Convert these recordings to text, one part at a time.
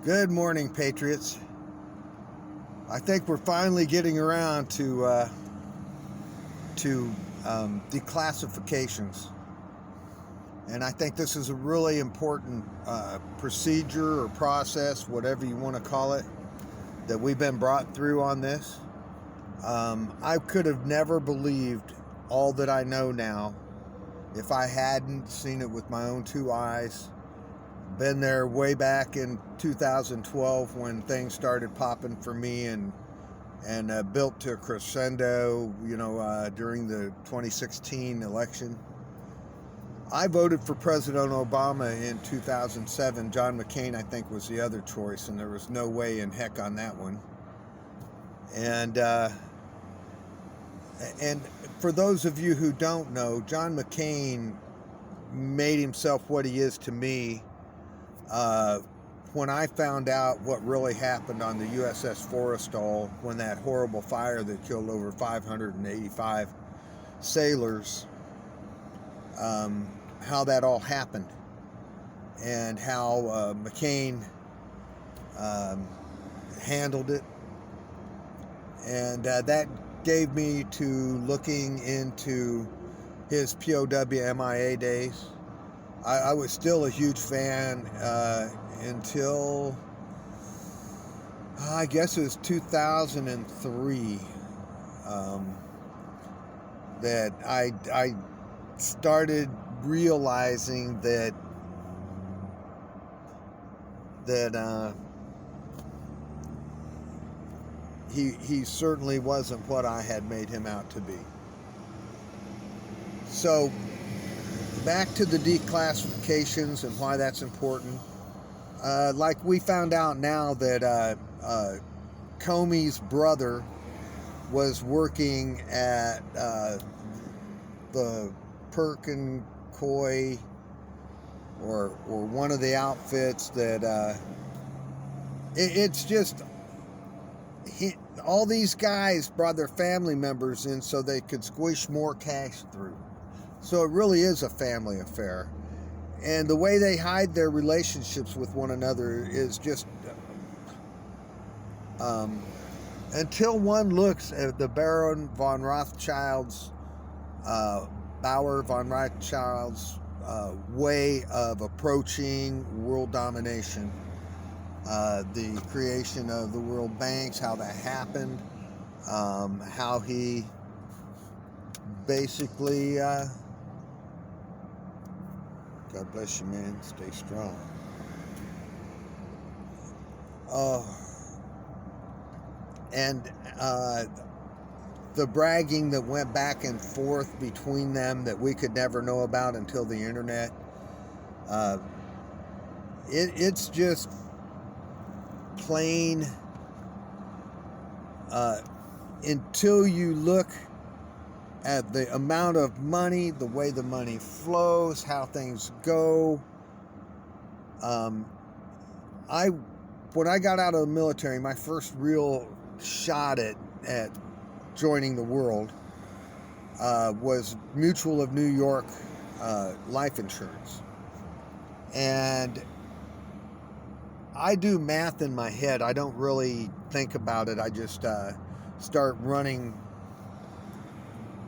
Good morning, Patriots. I think we're finally getting around to declassifications, and I think this is a really important procedure or process, whatever you want to call it, that we've been brought through on this. I could have never believed all that I know now if I hadn't seen it with my own two eyes. Been there way back in 2012 when things started popping for me, and built to a crescendo, during the 2016 election. I voted for President Obama in 2007. John McCain, I think, was the other choice, and there was no way in heck on that one. And for those of you who don't know, John McCain made himself what he is to me when I found out what really happened on the USS Forrestal when that horrible fire that killed over 585 sailors, how that all happened, and how McCain handled it. And that gave me to looking into his POW MIA days. I was still a huge fan until I guess it was 2003 that I started realizing that he certainly wasn't what I had made him out to be. So back to the declassifications and why that's important. Like we found out now that Comey's brother was working at the Perkin Coy or one of the outfits that it's just all these guys brought their family members in so they could squish more cash through. So it really is a family affair. And the way they hide their relationships with one another is just... until one looks at the Baron von Rothschild's, Bauer von Rothschild's way of approaching world domination, the creation of the world banks, how that happened, how he basically... God bless you, man. Stay strong. And the bragging that went back and forth between them that we could never know about until the internet. It's just plain... until you look at the amount of money, the way the money flows, how things go. When I got out of the military, my first real shot at joining the world was Mutual of New York life insurance. And I do math in my head. I don't really think about it. I just start running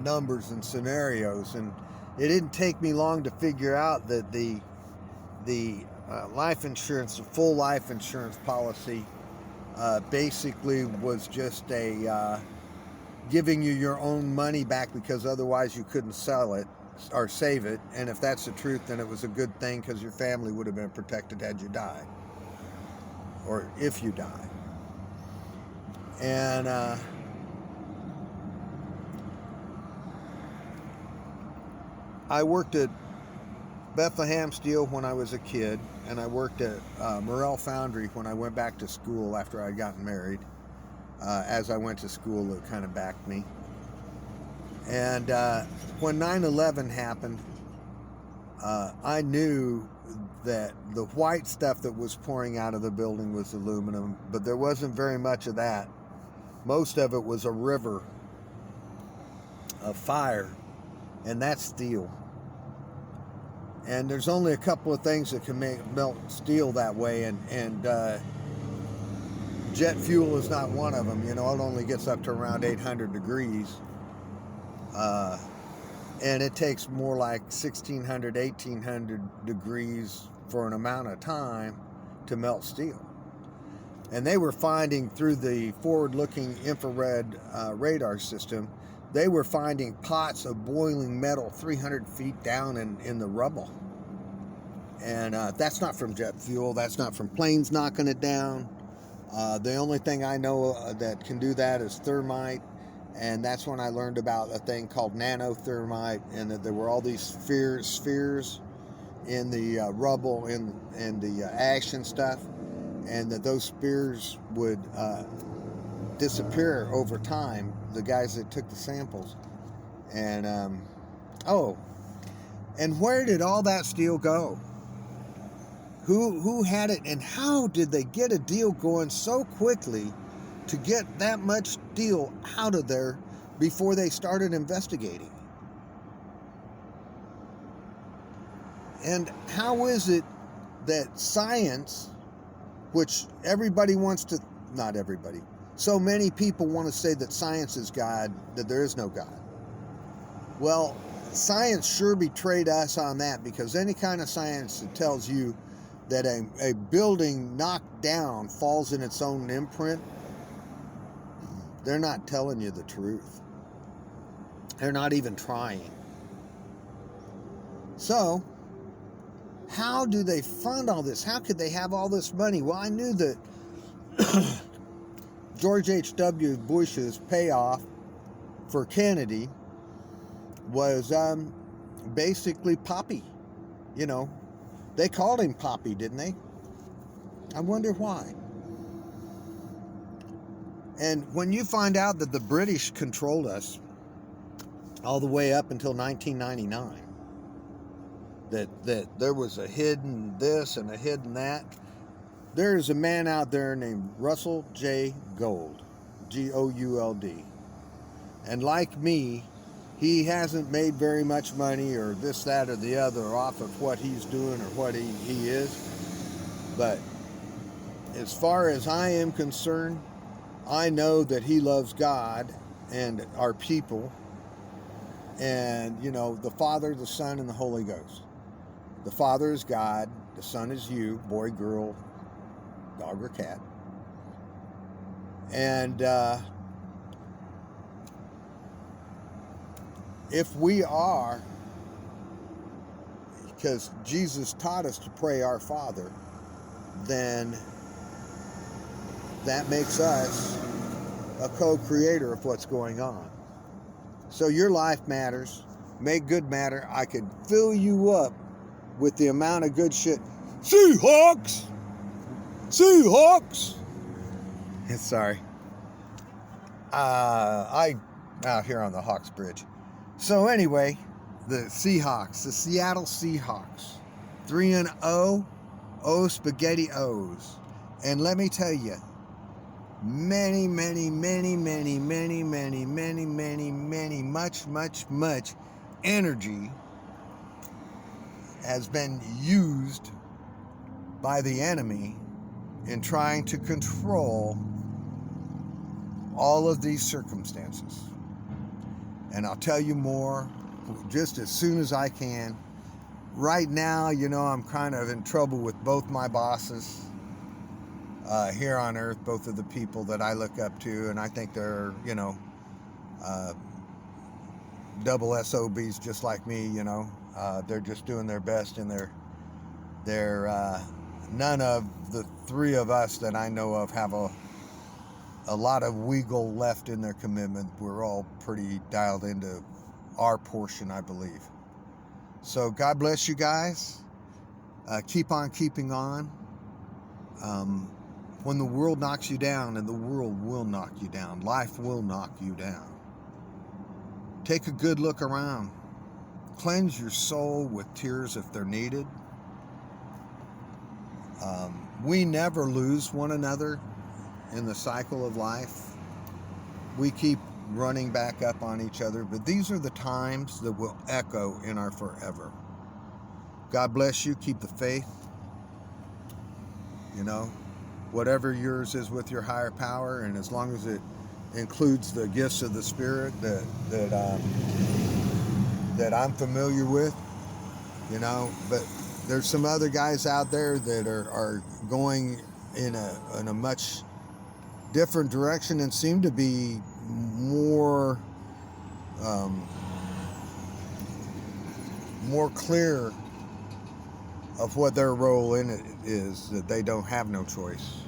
numbers and scenarios, and it didn't take me long to figure out that the life insurance, the full life insurance policy, basically was just a giving you your own money back, because otherwise you couldn't sell it or save it. And if that's the truth, then it was a good thing, because your family would have been protected had you died, or if you died. And I worked at Bethlehem Steel when I was a kid, and I worked at Morrell Foundry when I went back to school after I'd gotten married. As I went to school, it kind of backed me. And when 9/11 happened, I knew that the white stuff that was pouring out of the building was aluminum, but there wasn't very much of that. Most of it was a river of fire, and that's steel. And there's only a couple of things that can melt steel that way, and Jet fuel is not one of them. You know, it only gets up to around 800 degrees. And it takes more like 1600, 1800 degrees for an amount of time to melt steel. And they were finding through the forward-looking infrared radar system, they were finding pots of boiling metal 300 feet down in the rubble. And that's not from jet fuel. That's not from planes knocking it down. The only thing I know that can do that is thermite. And that's when I learned about a thing called nanothermite, and that there were all these spheres in the rubble, in the ash and stuff, and that those spheres would disappear over time, the guys that took the samples. And, and where did all that steel go? Who had it, and how did they get a deal going so quickly to get that much steel out of there before they started investigating? And how is it that science, which everybody wants to, not everybody, so many people want to say that science is God, that there is no God? Well, science sure betrayed us on that, because any kind of science that tells you that a building knocked down falls in its own imprint, they're not telling you the truth. They're not even trying. So, how do they fund all this? How could they have all this money? Well, I knew that George H.W. Bush's payoff for Kennedy was basically Poppy. You know, they called him Poppy, didn't they? I wonder why. And when you find out that the British controlled us all the way up until 1999, that there was a hidden this and a hidden that, there's a man out there named Russell J. Gould, G-O-U-L-D. And like me, he hasn't made very much money or this, that, or the other off of what he's doing or what he is. But as far as I am concerned, I know that he loves God and our people, and, you know, the Father, the Son, and the Holy Ghost. The Father is God, the Son is you, boy, girl, dog, or cat. And if we are, because Jesus taught us to pray our Father, then that makes us a co-creator of what's going on. So your life matters. Make good matter. I could fill you up with the amount of good shit. Seahawks! Seahawks! Sorry. I out here on the Hawks Bridge. So anyway, the Seahawks, the Seattle Seahawks, 3-0, O spaghetti O's. And let me tell you, many, much energy has been used by the enemy in trying to control all of these circumstances. And I'll tell you more just as soon as I can. Right now, you know, I'm kind of in trouble with both my bosses here on earth, both of the people that I look up to, and I think they're, you know, double SOBs just like me, you know. They're just doing their best, and they're none of the three of us that I know of have a lot of wiggle left in their commitment. We're all pretty dialed into our portion, I believe. So God bless you guys. Keep on keeping on. When the world knocks you down, and the world will knock you down, life will knock you down, take a good look around. Cleanse your soul with tears if they're needed. We never lose one another in the cycle of life. We keep running back up on each other, but these are the times that will echo in our forever. God bless you. Keep the faith. You know, whatever yours is with your higher power, and as long as it includes the gifts of the Spirit that I'm familiar with, you know. But there's some other guys out there that are going in a much different direction and seem to be more more clear of what their role in it is, that they don't have no choice.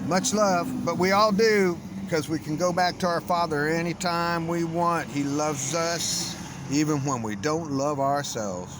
Much love, but we all do, because we can go back to our Father anytime we want. He loves us even when we don't love ourselves.